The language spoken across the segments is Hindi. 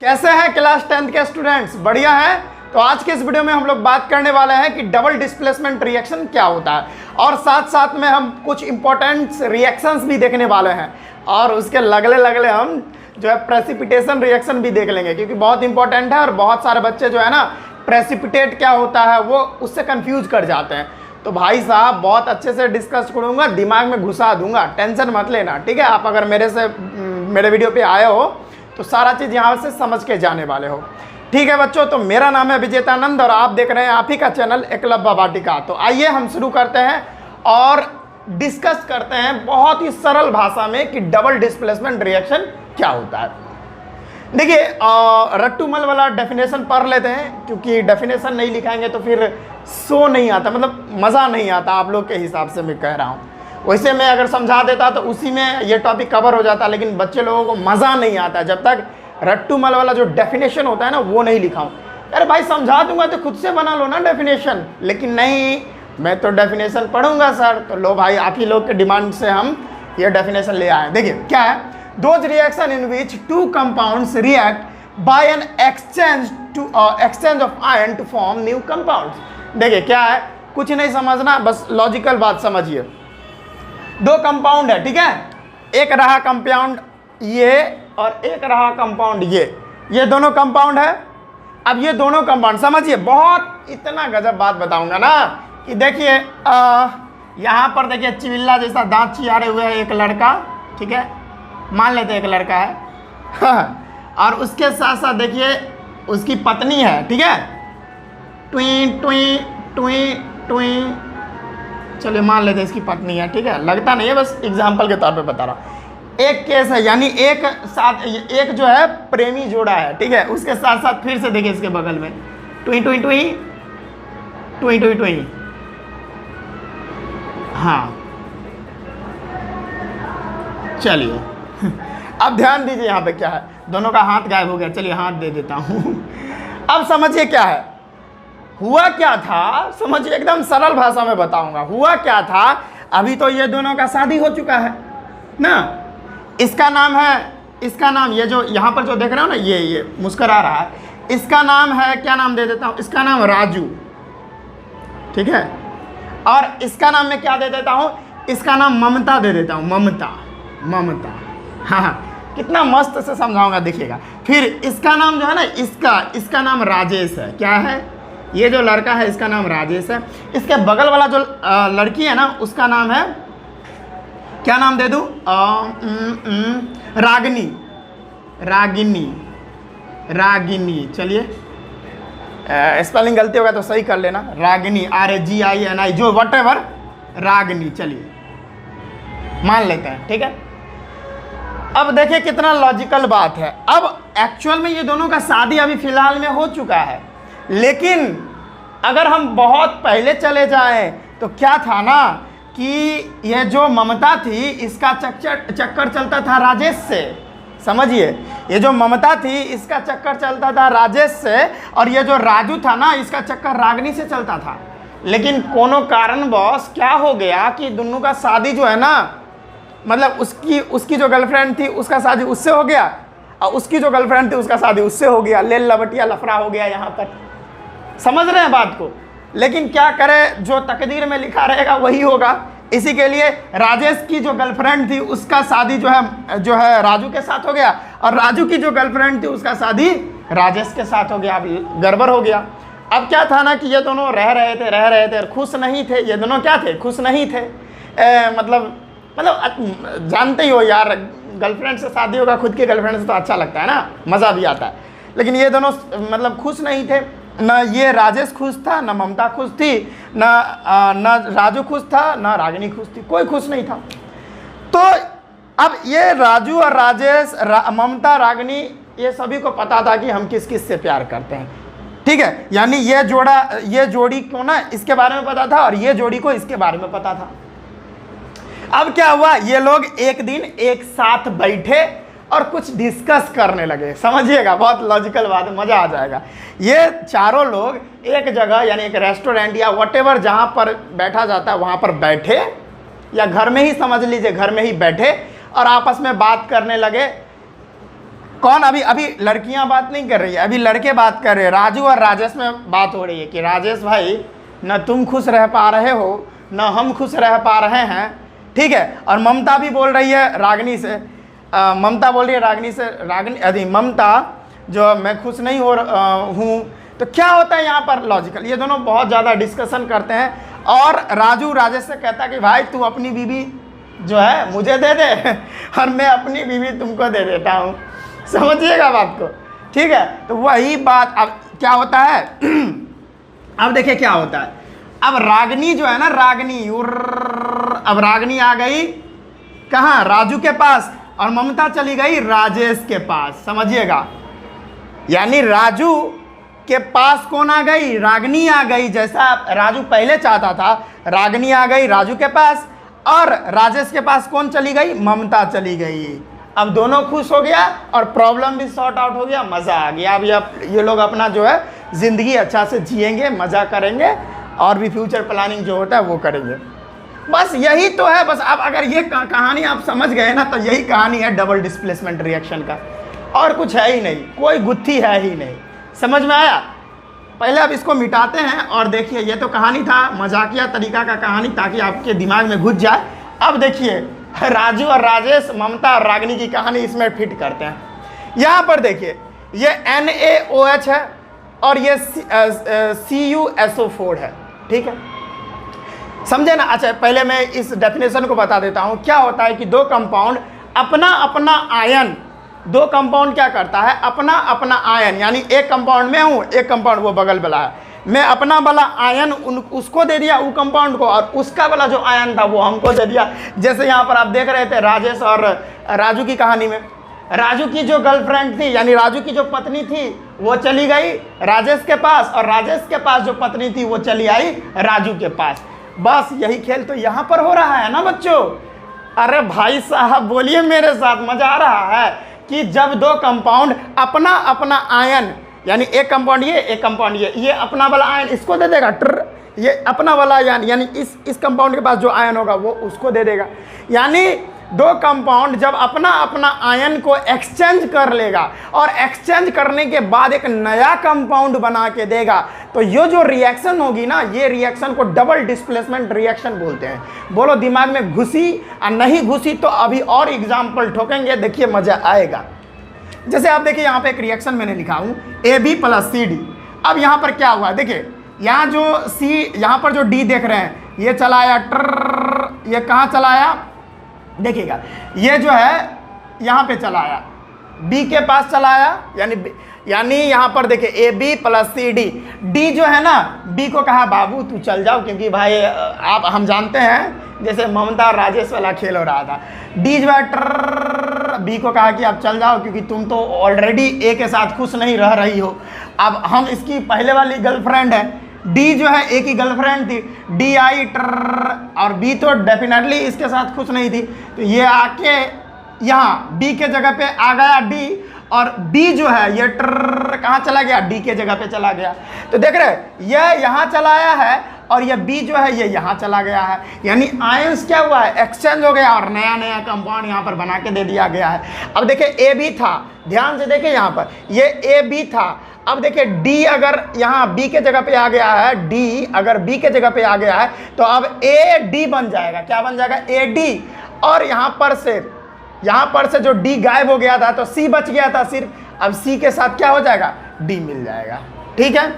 कैसे हैं क्लास 10th के स्टूडेंट्स? बढ़िया हैं। तो आज के इस वीडियो में हम लोग बात करने वाले हैं कि डबल डिस्प्लेसमेंट रिएक्शन क्या होता है, और साथ साथ में हम कुछ इंपॉर्टेंट रिएक्शंस भी देखने वाले हैं, और उसके लगले लगले हम जो है प्रेसिपिटेशन रिएक्शन भी देख लेंगे, क्योंकि बहुत इंपॉर्टेंट है। और बहुत सारे बच्चे जो है ना प्रेसिपिटेट क्या होता है वो उससे कंफ्यूज कर जाते हैं। तो भाई साहब बहुत अच्छे से डिस्कस करूँगा, दिमाग में घुसा दूंगा, टेंशन मत लेना, ठीक है। आप अगर मेरे वीडियो पे आए हो तो सारा चीज़ यहाँ से समझ के जाने वाले हो, ठीक है बच्चों। तो मेरा नाम है विजेतानंद और आप देख रहे हैं आप ही का चैनल एकलव्य वाटिका। तो आइए हम शुरू करते हैं और डिस्कस करते हैं बहुत ही सरल भाषा में कि डबल डिस्प्लेसमेंट रिएक्शन क्या होता है। देखिए रट्टूमल वाला डेफिनेशन पढ़ लेते हैं, क्योंकि डेफिनेशन नहीं लिखाएंगे तो फिर शो नहीं आता, मतलब मज़ा नहीं आता आप लोग के हिसाब से मैं कह रहा हूँ। वैसे मैं अगर समझा देता तो उसी में ये टॉपिक कवर हो जाता, लेकिन बच्चे लोगों को मज़ा नहीं आता जब तक रट्टूमल वाला जो डेफिनेशन होता है ना वो नहीं लिखाऊं। अरे भाई समझा दूंगा तो खुद से बना लो ना डेफिनेशन, लेकिन नहीं, मैं तो डेफिनेशन पढ़ूंगा सर। तो लो भाई आप ही लोग के डिमांड से हम ये डेफिनेशन ले आए। देखिए क्या है, those reaction in which two compounds react by an exchange of ion to form new compounds. देखिए क्या है, कुछ नहीं समझना, बस लॉजिकल बात समझिए। दो कंपाउंड है, ठीक है, एक रहा कंपाउंड ये और एक रहा कंपाउंड ये दोनों कंपाउंड है। अब ये दोनों कंपाउंड समझिए, बहुत इतना गजब बात बताऊंगा ना कि देखिए यहाँ पर देखिए चिबिल्ला जैसा दांत चियारे हुए है एक लड़का, ठीक है, मान लेते एक लड़का है और उसके साथ साथ देखिए उसकी पत्नी है, ठीक है, टुई टुई टुई टुई, चलिए मान लेते हैं इसकी पत्नी है, ठीक है, लगता नहीं है, बस एग्जाम्पल के तौर पे बता रहा हूँ। एक केस है, यानी एक साथ एक जो है प्रेमी जोड़ा है, ठीक है, उसके साथ साथ फिर से देखिए इसके बगल में टुई टुई टुई टुई टुई टुई, हाँ चलिए अब ध्यान दीजिए यहाँ पे क्या है, दोनों का हाथ गायब हो गया, चलिए हाथ दे देता हूँ। अब समझिए क्या है, हुआ क्या था, समझिए एकदम सरल भाषा में बताऊंगा। हुआ क्या था, अभी तो ये दोनों का शादी हो चुका है ना, इसका नाम है, इसका नाम ये जो यहाँ पर जो देख रहे हो ना ये मुस्कुरा रहा है, इसका नाम है, क्या नाम दे देता हूँ, इसका नाम राजू, ठीक है, और इसका नाम मैं क्या दे देता हूँ, इसका नाम ममता दे देता हूँ, ममता ममता, हाँ कितना मस्त से समझाऊंगा देखिएगा। फिर इसका नाम जो है ना, इसका नाम राजेश है, क्या है, ये जो लड़का है इसका नाम राजेश है, इसके बगल वाला जो लड़की है ना उसका नाम है, क्या नाम दे दूँ, रागिनी, रागिनी रागिनी, चलिए स्पेलिंग गलती होगा तो सही कर लेना, रागिनी RAGINI जो वटेवर, रागिनी, चलिए मान लेते हैं, ठीक है। अब देखिए कितना लॉजिकल बात है। अब एक्चुअल में ये दोनों का शादी अभी फिलहाल में हो चुका है, लेकिन अगर हम बहुत पहले चले जाएं तो क्या था ना कि ये जो ममता थी इसका चक्कर चलता था राजेश से, समझिए, ये जो ममता थी इसका चक्कर चलता था राजेश से, और ये जो राजू था ना इसका चक्कर रागिनी से चलता था। लेकिन कोनो कारणवश क्या हो गया कि दोनों का शादी जो है ना, मतलब उसकी जो गर्लफ्रेंड थी उसका शादी उससे हो गया, और उसकी जो गर्लफ्रेंड थी उसका शादी उससे हो गया, ले लबटिया लफड़ा हो गया यहाँ पर, समझ रहे हैं बात को। लेकिन क्या करें, जो तकदीर में लिखा रहेगा वही होगा। इसी के लिए राजेश की जो गर्लफ्रेंड थी उसका शादी जो है राजू के साथ हो गया, और राजू की जो गर्लफ्रेंड थी उसका शादी राजेश के साथ हो गया। अब गड़बड़ हो गया। अब क्या था ना कि ये दोनों रह रहे थे, खुश नहीं थे, ये दोनों क्या थे, खुश नहीं थे। मतलब जानते ही हो यार, गर्लफ्रेंड से शादी होगा, खुद की गर्लफ्रेंड से तो अच्छा लगता है ना, मज़ा भी आता है। लेकिन ये दोनों मतलब खुश नहीं थे, न ये राजेश खुश था, न ममता खुश थी, न राजू खुश था, न रागिनी खुश थी, कोई खुश नहीं था। तो अब ये राजू और राजेश, ममता, रागिनी, ये सभी को पता था कि हम किस किस से प्यार करते हैं, ठीक है, यानी ये जोड़ी को ना इसके बारे में पता था और ये जोड़ी को इसके बारे में पता था। अब क्या हुआ, ये लोग एक दिन एक साथ बैठे और कुछ डिस्कस करने लगे, समझिएगा बहुत लॉजिकल बात है, मज़ा आ जाएगा। ये चारों लोग एक जगह यानी एक रेस्टोरेंट या व्हाटएवर जहाँ पर बैठा जाता है वहाँ पर बैठे, या घर में ही समझ लीजिए, घर में ही बैठे और आपस में बात करने लगे कौन? अभी अभी लड़कियां बात नहीं कर रही है, अभी लड़के बात कर रहे हैं। राजू और राजेश में बात हो रही है कि राजेश भाई न तुम खुश रह पा रहे हो न हम खुश रह पा रहे हैं, ठीक है। और ममता भी बोल रही है रागिनी से, ममता बोल रही है रागिनी से, रागिनी अरे ममता जो मैं खुश नहीं हो हूँ। तो क्या होता है यहाँ पर लॉजिकल? ये दोनों बहुत ज़्यादा डिस्कशन करते हैं और राजू राजेश से कहता है कि भाई तू अपनी बीवी जो है मुझे दे दे और मैं अपनी बीवी तुमको दे देता हूँ। समझिएगा बात को, ठीक है। तो वही बात अब क्या होता है अब देखिए क्या होता है। अब रागिनी जो है ना, रागिनी अब रागिनी आ गई कहाँ? राजू के पास, और ममता चली गई राजेश के पास। समझिएगा, यानी राजू के पास कौन आ गई? रागिनी आ गई। जैसा राजू पहले चाहता था, रागिनी आ गई राजू के पास, और राजेश के पास कौन चली गई? ममता चली गई। अब दोनों खुश हो गया और प्रॉब्लम भी सॉर्ट आउट हो गया, मज़ा आ गया। अब ये लोग अपना जो है ज़िंदगी अच्छा से जिएंगे, मज़ा करेंगे और भी फ्यूचर प्लानिंग जो होता है वो करेंगे। बस यही तो है। बस अब अगर ये कहानी आप समझ गए ना, तो यही कहानी है डबल डिस्प्लेसमेंट रिएक्शन का, और कुछ है ही नहीं, कोई गुत्थी है ही नहीं। समझ में आया? पहले अब इसको मिटाते हैं और देखिए, ये तो कहानी था, मजाकिया तरीका का कहानी, ताकि आपके दिमाग में घुस जाए। अब देखिए राजू और राजेश, ममता और रागिनी की कहानी इसमें फिट करते हैं। यहाँ पर देखिए, ये NaOH है और ये CuSO4 है, ठीक है, समझे ना? अच्छा, पहले मैं इस डेफिनेशन को बता देता हूँ। क्या होता है कि दो कंपाउंड अपना अपना आयन, दो कंपाउंड क्या करता है? अपना अपना आयन, यानी एक कंपाउंड में हूँ, एक कंपाउंड वो बगल वाला है, मैं अपना वाला आयन उसको दे दिया, वो कंपाउंड को, और उसका वाला जो आयन था वो हमको दे दिया। जैसे यहाँ पर आप देख रहे थे राजेश और राजू की कहानी में, राजू की जो गर्लफ्रेंड थी, यानी राजू की जो पत्नी थी, वो चली गई राजेश के पास, और राजेश के पास जो पत्नी थी वो चली आई राजू के पास। बस यही खेल तो यहाँ पर हो रहा है ना बच्चों। अरे भाई साहब बोलिए मेरे साथ, मजा आ रहा है कि जब दो कंपाउंड अपना अपना आयन, यानी एक कंपाउंड ये, एक कंपाउंड ये अपना वाला आयन इसको दे देगा, ये अपना वाला आयन, यानी इस कंपाउंड के पास जो आयन होगा वो उसको दे देगा। यानी दो कंपाउंड जब अपना अपना आयन को एक्सचेंज कर लेगा और एक्सचेंज करने के बाद एक नया कंपाउंड बना के देगा, तो ये जो रिएक्शन होगी ना, ये रिएक्शन को डबल डिस्प्लेसमेंट रिएक्शन बोलते हैं। बोलो दिमाग में घुसी? और नहीं घुसी तो अभी और एग्जाम्पल ठोकेंगे, देखिए मजा आएगा। जैसे आप देखिए यहाँ पे एक रिएक्शन मैंने लिखा हूँ AB + CD। अब यहाँ पर क्या हुआ? देखिए यहाँ जो यहाँ पर जो D देख रहे हैं, ये चलाया ये कहाँ चलाया? देखिएगा, ये जो है यहाँ पे चलाया, B के पास चलाया, यानी यहाँ पर देखिए AB + CD। D जो है ना, B को कहा बाबू तू चल जाओ, क्योंकि भाई हम जानते हैं जैसे ममता और राजेश वाला खेल हो रहा था। D जो है B को कहा कि आप चल जाओ, क्योंकि तुम तो ऑलरेडी A के साथ खुश नहीं रह रही हो, अब हम इसकी पहले वाली गर्लफ्रेंड है। D जो है A की गर्लफ्रेंड थी, D आई और B तो डेफिनेटली इसके साथ खुश नहीं थी, तो ये आके यहाँ B के जगह पे आ गया D, और B जो है ये कहाँ चला गया? D के जगह पे चला गया। तो देख रहे ये यहाँ चला आया है और ये B जो है ये यहाँ चला गया है, यानी आयंस क्या हुआ है? एक्सचेंज हो गया और नया नया कंपाउंड यहाँ पर बना के दे दिया गया है। अब देखिए AB था, ध्यान से देखिए यहाँ पर ये AB था। अब देखिए D अगर यहाँ B के जगह पे आ गया है, D अगर B के जगह पे आ गया है, तो अब AD बन जाएगा। क्या बन जाएगा? AD। और यहाँ पर से जो D गायब हो गया था तो C बच गया था सिर्फ। अब C के साथ क्या हो जाएगा? D मिल जाएगा। ठीक है,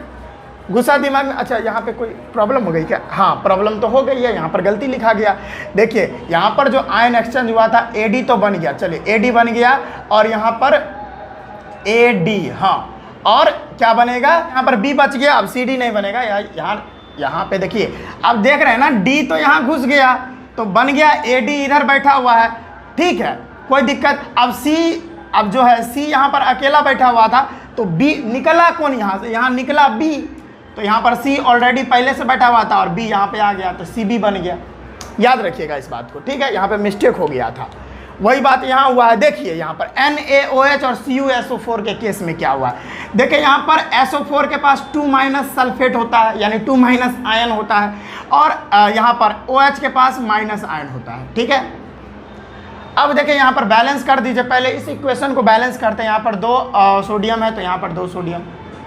गुस्सा दिमाग में? अच्छा, यहाँ पे कोई प्रॉब्लम हो गई क्या? हाँ, प्रॉब्लम तो हो गई है, यहाँ पर गलती लिखा गया। देखिए यहाँ पर जो आयन एक्सचेंज हुआ था AD तो बन गया, चलिए AD बन गया, और यहाँ पर AD, हाँ, और क्या बनेगा? यहाँ पर B बच गया, अब CD नहीं बनेगा। यहाँ पे देखिए, अब देख रहे हैं ना, D तो यहाँ घुस गया तो बन गया AD, इधर बैठा हुआ है, ठीक है, कोई दिक्कत। अब जो है C यहाँ पर अकेला बैठा हुआ था, तो B निकला कौन यहाँ से? यहाँ निकला B, तो यहाँ पर C ऑलरेडी पहले से बैठा हुआ था और B यहाँ पे आ गया, तो CB बन गया। याद रखिएगा इस बात को, ठीक है, यहाँ पे मिस्टेक हो गया था। वही बात यहाँ हुआ है। देखिए यहाँ पर NaOH और CuSO4 के केस में क्या हुआ है? देखिए यहाँ पर SO4 के पास 2- सल्फेट होता है, यानी 2- आयन होता है, और यहाँ पर OH के पास माइनस आयन होता है, ठीक है। अब देखिए यहाँ पर बैलेंस कर दीजिए, पहले इस इक्वेशन को बैलेंस करते हैं। यहाँ पर 2 सोडियम है तो यहाँ पर 2 सोडियम,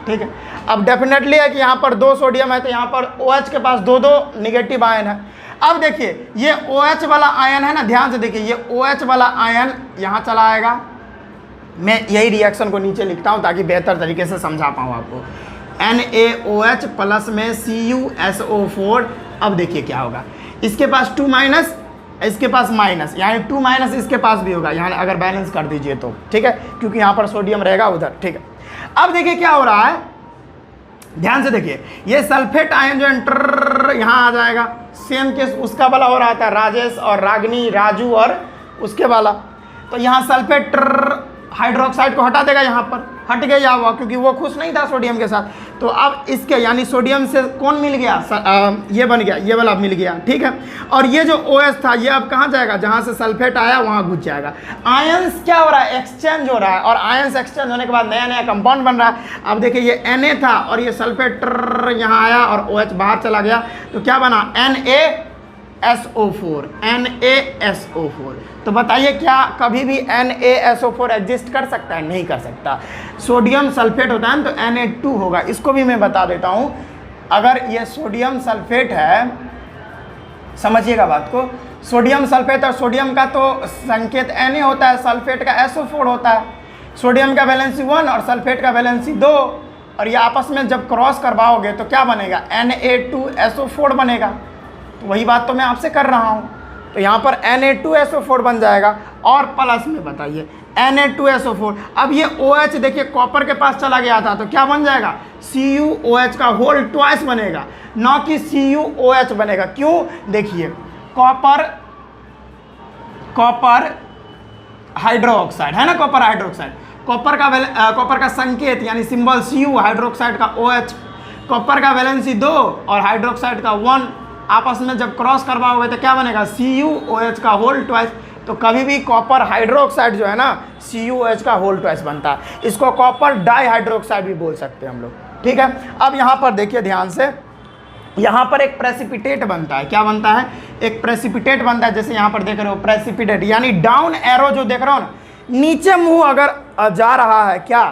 ठीक है। अब डेफिनेटली है कि यहाँ पर 2 सोडियम है तो यहाँ पर OH के पास 2 निगेटिव आयन है। अब देखिए ये OH वाला आयन है ना, ध्यान से देखिए, ये OH वाला आयन यहाँ चला आएगा। मैं यही रिएक्शन को नीचे लिखता हूँ ताकि बेहतर तरीके से समझा पाऊँ आपको। NaOH प्लस में CuSO4। अब देखिए क्या होगा, इसके पास 2 माइनस, इसके पास माइनस, यानी 2 माइनस इसके पास भी होगा, यानी अगर बैलेंस कर दीजिए तो, ठीक है, क्योंकि यहाँ पर सोडियम रहेगा उधर, ठीक है। अब देखिए क्या हो रहा है, ध्यान से देखिए, ये सल्फेट आयन जो एंटर यहाँ आ जाएगा। सेम केस उसका वाला हो रहा था, राजेश और रागनी, राजू और उसके वाला। तो यहाँ सल्फेट हाइड्रोक्साइड को हटा देगा, यहाँ पर हट गया हुआ, क्योंकि वो खुश नहीं था सोडियम के साथ। तो अब इसके यानी सोडियम से कौन मिल गया, ये बन गया, ये वाला मिल गया, ठीक है। और ये जो OH था ये अब कहाँ जाएगा, जहाँ से सल्फेट आया वहाँ घुस जाएगा। आयंस क्या हो रहा है, एक्सचेंज हो रहा है, और आयंस एक्सचेंज होने के बाद नया नया कंपाउंड बन रहा है। अब देखिए ये Na था और ये सल्फेट यहाँ आया और OH बाहर चला गया, तो क्या बना, NaSO4, NaSO4। तो बताइए क्या कभी भी NaSO4 एग्जिस्ट कर सकता है, नहीं कर सकता। सोडियम सल्फेट होता है तो Na2 होगा। इसको भी मैं बता देता हूँ, अगर ये सोडियम सल्फेट है, समझिएगा बात को, सोडियम सल्फेट और सोडियम का तो संकेत Na होता है, सल्फेट का SO4 होता है। सोडियम का वैलेंसी 1 और सल्फेट का वैलेंसी 2, और ये आपस में जब क्रॉस करवाओगे तो क्या बनेगा, Na2SO4 बनेगा। तो वही बात तो मैं आपसे कर रहा हूँ। तो यहाँ पर Na2SO4 बन जाएगा, और प्लस में बताइए Na2SO4। अब ये OH देखिए कॉपर के पास चला गया था, तो क्या बन जाएगा, CuOH का होल ट्वाइस बनेगा, ना कि CuOH बनेगा। क्यों, देखिए कॉपर हाइड्रोक्साइड है ना, कॉपर हाइड्रोक्साइड, कॉपर का संकेत यानी सिंबल Cu, हाइड्रोक्साइड का OH, कॉपर का वैलेंसी 2 और हाइड्रोक्साइड का 1, आपस में जब क्रॉस करवाओगे तो क्या बनेगा, CuOH का होल ट्वाइस। तो कभी भी कॉपर हाइड्रोक्साइड जो है ना, CuOH का होल ट्वाइस बनता है। इसको कॉपर डाई हाइड्रोक्साइड भी बोल सकते हैं हम लोग, ठीक है। अब यहाँ पर देखिए ध्यान से, यहाँ पर एक प्रेसिपिटेट बनता है। क्या बनता है, एक प्रेसिपिटेट बनता है। जैसे यहाँ पर देख रहे हो प्रेसिपिटेट, यानी डाउन एरो जो देख रहे हो ना, नीचे मुंह अगर जा रहा है क्या,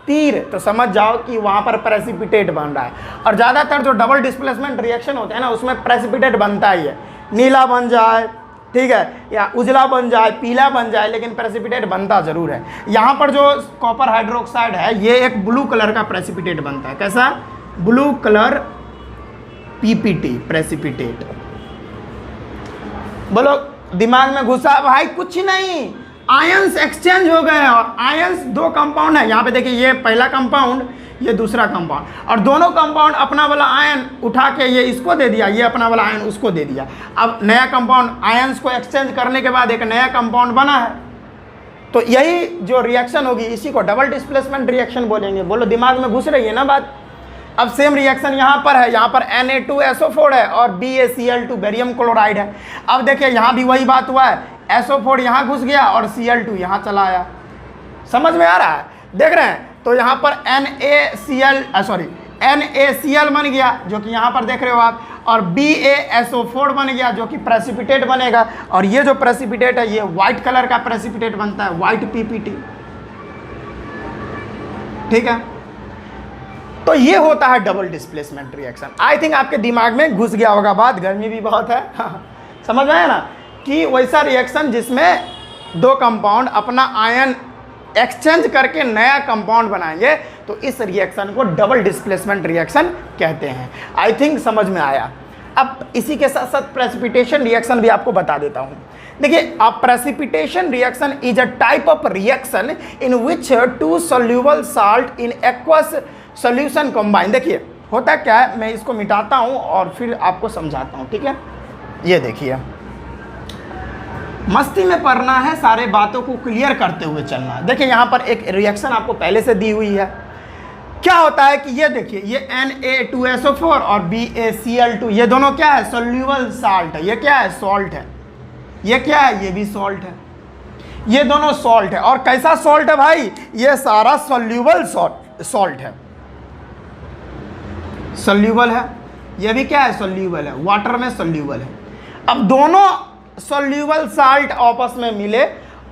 तीर, तो समझ जाओ कि वहाँ पर प्रेसिपिटेट बन रहा है। और ज़्यादातर जो डबल डिस्प्लेसमेंट रिएक्शन होते हैं ना, उसमें प्रेसिपिटेट बनता ही है। नीला बन जाए, ठीक है, या उजला बन जाए, पीला बन जाए, लेकिन प्रेसिपिटेट बनता ज़रूर है। यहाँ पर जो कॉपर हाइड्रोक्साइड है ये एक ब्लू कलर का प्रेसिपिटेट बनता है। कैसा, ब्लू कलर PPT प्रेसिपिटेट। बोलो दिमाग में घुसा भाई, कुछ नहीं, आयंस एक्सचेंज हो गए। और आयंस 2 कंपाउंड है, यहाँ पे देखिए, ये पहला कंपाउंड, ये दूसरा कंपाउंड, और दोनों कंपाउंड अपना वाला आयन उठा के ये इसको दे दिया, ये अपना वाला आयन उसको दे दिया। अब नया कंपाउंड, आयंस को एक्सचेंज करने के बाद एक नया कंपाउंड बना है। तो यही जो रिएक्शन होगी इसी को डबल डिस्प्लेसमेंट रिएक्शन बोलेंगे। बोलो दिमाग में घुस रही है ना बात। अब सेम रिएक्शन यहाँ पर है, यहाँ पर Na2SO4 है और BaCl2 बेरियम क्लोराइड है। अब देखिए यहाँ भी वही बात हुआ है, SO4 यहाँ घुस गया और Cl2 यहाँ चला आया। समझ में आ रहा है, देख रहे हैं। तो यहाँ पर NaCl बन गया जो कि यहाँ पर देख रहे हो आप, और BaSO4 बन गया जो कि प्रेसिपिटेट बनेगा। और ये जो प्रेसिपिटेट है ये व्हाइट कलर का प्रेसिपिटेट बनता है, व्हाइट PPT, ठीक है। तो ये होता है double displacement reaction. I think आपके दिमाग में घुस गया होगा बात, गर्मी भी बहुत है समझ में आया ना, कि वैसा रिएक्शन जिसमें 2 कंपाउंड अपना आयन एक्सचेंज करके नया कंपाउंड बनाएंगे, तो इस रिएक्शन को डबल डिस्प्लेसमेंट रिएक्शन कहते हैं। आई थिंक समझ में आया। अब इसी के साथ साथ प्रेसिपिटेशन रिएक्शन भी आपको बता देता हूँ। देखिए, a precipitation reaction is a type of reaction in which 2 soluble salt in aqueous solution combine. देखिए होता क्या है, मैं इसको मिटाता हूँ और फिर आपको समझाता हूँ, ठीक है। ये देखिए, मस्ती में पढ़ना है, सारे बातों को क्लियर करते हुए चलना। देखिए यहाँ पर एक रिएक्शन आपको पहले से दी हुई है। क्या होता है कि ये देखिए, ये Na2SO4 और BaCl2, ये दोनों क्या है, सॉल्युबल साल्ट है। ये क्या है, सॉल्ट है। ये क्या है, ये भी सॉल्ट है। ये दोनों सॉल्ट है। और कैसा सॉल्ट है भाई, ये सारा सॉल्युबल सॉल्ट है, सॉल्युबल है। ये भी क्या है, सॉल्युबल है, वाटर में सॉल्युबल है। अब दोनों सॉल्यूबल साल्ट आपस में मिले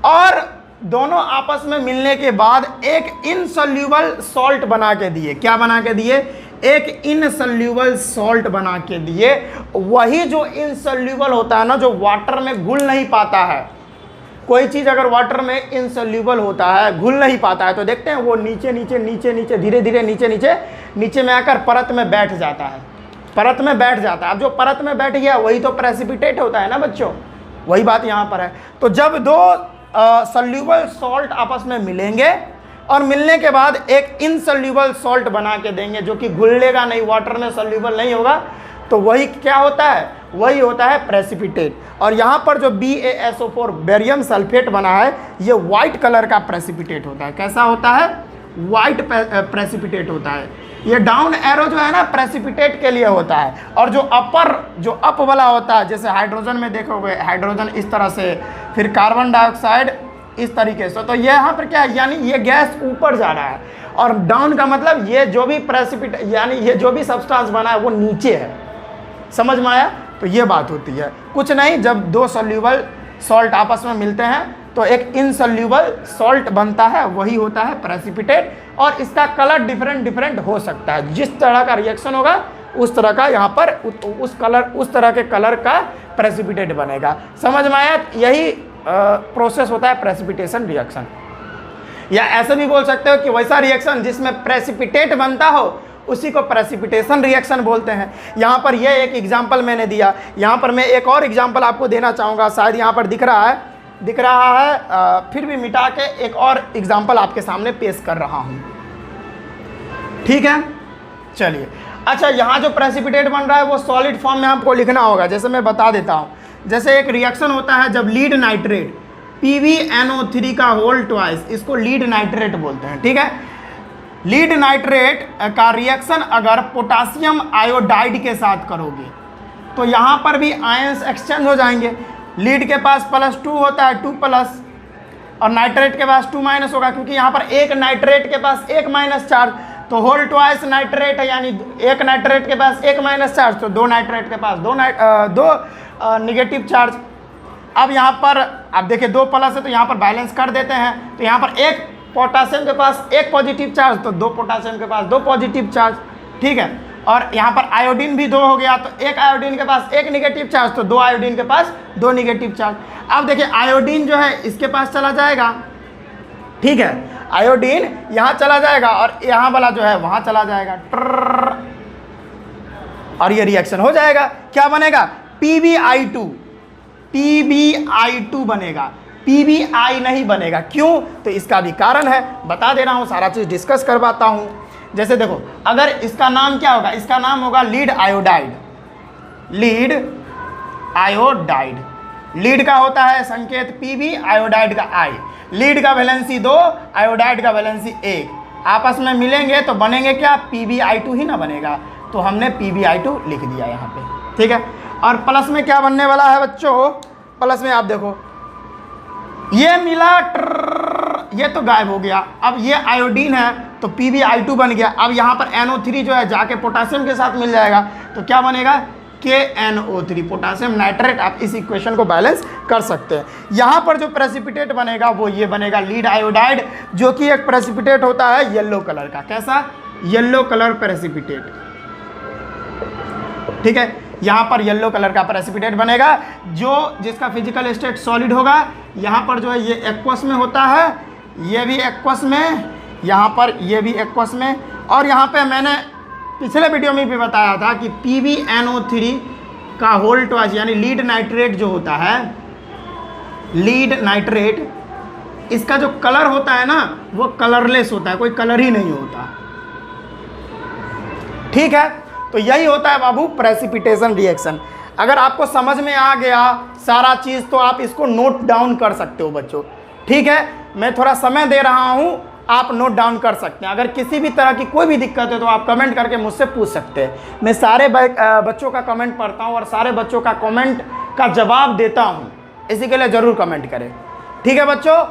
और दोनों आपस में मिलने के बाद एक इनसॉल्यूबल सॉल्ट बना के दिए। क्या बना के दिए? एक इनसॉल्यूबल सॉल्ट बना के दिए। वही जो इनसॉल्यूबल होता है ना, जो वाटर में घुल नहीं पाता है, कोई चीज़ अगर वाटर में इनसॉल्यूबल होता है, घुल नहीं पाता है, तो देखते हैं वो नीचे नीचे नीचे नीचे धीरे धीरे नीचे नीचे नीचे में आकर परत में बैठ जाता है, परत में बैठ जाता है। अब जो परत में बैठ गया वही तो प्रेसिपिटेट होता है ना बच्चों, वही बात यहाँ पर है। तो जब दो सॉल्यूबल सॉल्ट आपस में मिलेंगे और मिलने के बाद एक इनसॉल्यूबल सॉल्ट बना के देंगे जो कि घुलेगा नहीं, वाटर में सॉल्यूबल नहीं होगा, तो वही क्या होता है? वही होता है प्रेसिपिटेट। और यहाँ पर जो BaSO4 बेरियम सल्फेट बना है, ये वाइट कलर का प्रेसिपिटेट होता है। कैसा होता है? वाइट प्रेसिपिटेट होता है। ये डाउन एरो जो है ना, प्रेसिपिटेट के लिए होता है, और जो अप वाला होता है, जैसे हाइड्रोजन में देखोगे, हाइड्रोजन इस तरह से, फिर कार्बन डाइऑक्साइड इस तरीके से, तो ये यहाँ पर क्या है, यानी ये गैस ऊपर जा रहा है, और डाउन का मतलब ये जो भी प्रेसिपिटेट यानी ये जो भी सब्सटेंस बना है वो नीचे है। समझ में आया? तो ये बात होती है। कुछ नहीं, जब दो सॉल्यूबल सॉल्ट आपस में मिलते हैं तो एक इनसॉल्यूबल सॉल्ट बनता है, वही होता है प्रेसिपिटेट। और इसका कलर डिफरेंट हो सकता है, जिस तरह का रिएक्शन होगा उस तरह का यहाँ पर उस तरह के कलर का प्रेसिपिटेट बनेगा। समझ में आया? यही प्रोसेस होता है प्रेसिपिटेशन रिएक्शन। या ऐसे भी बोल सकते हो कि वैसा रिएक्शन जिसमें प्रेसिपिटेट बनता हो उसी को प्रेसिपिटेशन रिएक्शन बोलते हैं। यहाँ पर ये एक एग्जाम्पल मैंने दिया, यहाँ पर मैं एक और एग्जाम्पल आपको देना चाहूँगा, शायद यहाँ पर दिख रहा है, फिर भी मिटा के एक और एग्जाम्पल आपके सामने पेश कर रहा हूँ। ठीक है, चलिए। अच्छा, यहाँ जो प्रेसिपिटेट बन रहा है वो सॉलिड फॉर्म में आपको लिखना होगा। जैसे मैं बता देता हूँ, जैसे एक रिएक्शन होता है जब लीड नाइट्रेट PbNO3 का होल ट्वाइस, इसको लीड नाइट्रेट बोलते हैं। ठीक है, लीड नाइट्रेट का रिएक्शन अगर पोटासियम आयोडाइड के साथ करोगे तो यहाँ पर भी आयंस एक्सचेंज हो जाएंगे। लीड के पास +2 होता है, 2+, और नाइट्रेट के पास 2- होगा, क्योंकि यहाँ पर एक नाइट्रेट के पास एक माइनस चार्ज, तो होल ट्वाइस नाइट्रेट है, यानी एक नाइट्रेट के पास एक माइनस चार्ज, तो दो नाइट्रेट के पास दो निगेटिव चार्ज। अब यहाँ पर अब देखिए 2+ है तो यहाँ पर बैलेंस कर देते हैं, तो यहाँ पर एक पोटासियम के पास एक पॉजिटिव चार्ज, तो दो पोटासियम के पास दो पॉजिटिव चार्ज। ठीक है, और यहाँ पर आयोडीन भी 2 हो गया, तो एक आयोडीन के पास एक निगेटिव चार्ज, तो दो आयोडीन के पास दो निगेटिव चार्ज। अब देखिए आयोडीन जो है इसके पास चला जाएगा, ठीक है, आयोडीन यहाँ चला जाएगा और यहाँ वाला जो है वहाँ चला जाएगा, और ये रिएक्शन हो जाएगा। क्या बनेगा? PbI2 बनेगा, PbI नहीं बनेगा। क्यों? तो इसका भी कारण है, बता दे रहा हूँ, सारा चीज़ डिस्कस करवाता हूँ। जैसे देखो, अगर इसका नाम क्या होगा? इसका नाम होगा lead iodide. Lead iodide, lead का होता है संकेत Pb, आयोडाइड का I। लीड का वैलेंसी 2, आयोडाइड का वैलेंसी 1, आपस में मिलेंगे तो बनेंगे क्या? PbI2 ही ना बनेगा, तो हमने PbI2 लिख दिया यहाँ पे। ठीक है, और प्लस में क्या बनने वाला है बच्चों? प्लस में आप देखो, ये मिला, ये तो गायब हो गया। अब ये आयोडीन है तो PbI2 बन गया। अब यहाँ पर NO3 जो है जाके पोटासियम के साथ मिल जाएगा, तो क्या बनेगा? KNO3, potassium nitrate. आप इस इक्वेशन को बैलेंस कर सकते हैं। यहाँ पर जो प्रेसिपिटेट बनेगा वो ये बनेगा, लीड आयोडाइड, जो कि एक प्रेसिपिटेट होता है येलो कलर का। कैसा? Yellow colour precipitate. ठीक है, यहाँ पर येलो कलर का प्रेसिपिटेट बनेगा, जिसका फिजिकल स्टेट सॉलिड होगा। यहाँ पर जो है ये एक्वस में होता है, ये भी एक्वस में, यहाँ पर ये भी एक्वस में, और यहाँ पे मैंने पिछले वीडियो में भी बताया था कि PbNO3 का होल ट्वाइस, यानी लीड नाइट्रेट जो होता है, लीड नाइट्रेट, इसका जो कलर होता है ना वो कलरलेस होता है, कोई कलर ही नहीं होता। ठीक है, तो यही होता है बाबू प्रेसिपिटेशन रिएक्शन। अगर आपको समझ में आ गया सारा चीज़ तो आप इसको नोट डाउन कर सकते हो बच्चों। ठीक है, मैं थोड़ा समय दे रहा हूँ, आप नोट डाउन कर सकते हैं। अगर किसी भी तरह की कोई भी दिक्कत है तो आप कमेंट करके मुझसे पूछ सकते हैं। मैं सारे बच्चों का कमेंट पढ़ता हूँ और सारे बच्चों का कमेंट का जवाब देता हूँ, इसी के लिए ज़रूर कमेंट करें। ठीक है बच्चों,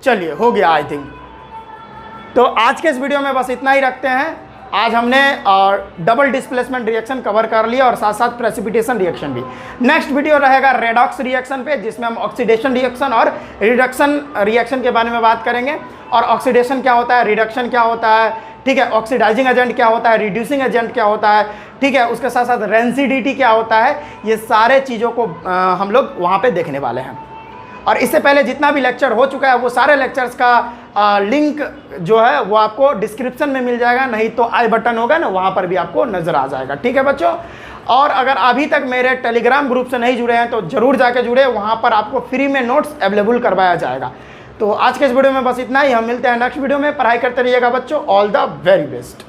चलिए हो गया आई थिंक। तो आज के इस वीडियो में बस इतना ही रखते हैं। आज हमने डबल डिस्प्लेसमेंट रिएक्शन कवर कर लिया और साथ साथ प्रेसिपिटेशन रिएक्शन भी। नेक्स्ट वीडियो रहेगा रेडॉक्स रिएक्शन पे, जिसमें हम ऑक्सीडेशन रिएक्शन और रिडक्शन रिएक्शन के बारे में बात करेंगे। और ऑक्सीडेशन क्या होता है, रिडक्शन क्या होता है, ठीक है, ऑक्सीडाइजिंग एजेंट क्या होता है, रिड्यूसिंग एजेंट क्या होता है, ठीक है, उसके साथ साथ रेंसिडिटी क्या होता है, ये सारे चीज़ों को हम लोग वहाँ पे देखने वाले हैं। और इससे पहले जितना भी लेक्चर हो चुका है वो सारे लेक्चर्स का लिंक जो है वो आपको डिस्क्रिप्शन में मिल जाएगा, नहीं तो आई बटन होगा ना, वहाँ पर भी आपको नज़र आ जाएगा। ठीक है बच्चों, और अगर अभी तक मेरे टेलीग्राम ग्रुप से नहीं जुड़े हैं तो ज़रूर जाके जुड़े, वहाँ पर आपको फ्री में नोट्स अवेलेबल करवाया जाएगा। तो आज के इस वीडियो में बस इतना ही, हम मिलते हैं नेक्स्ट वीडियो में। पढ़ाई करते रहिएगा बच्चों, ऑल द वेरी बेस्ट।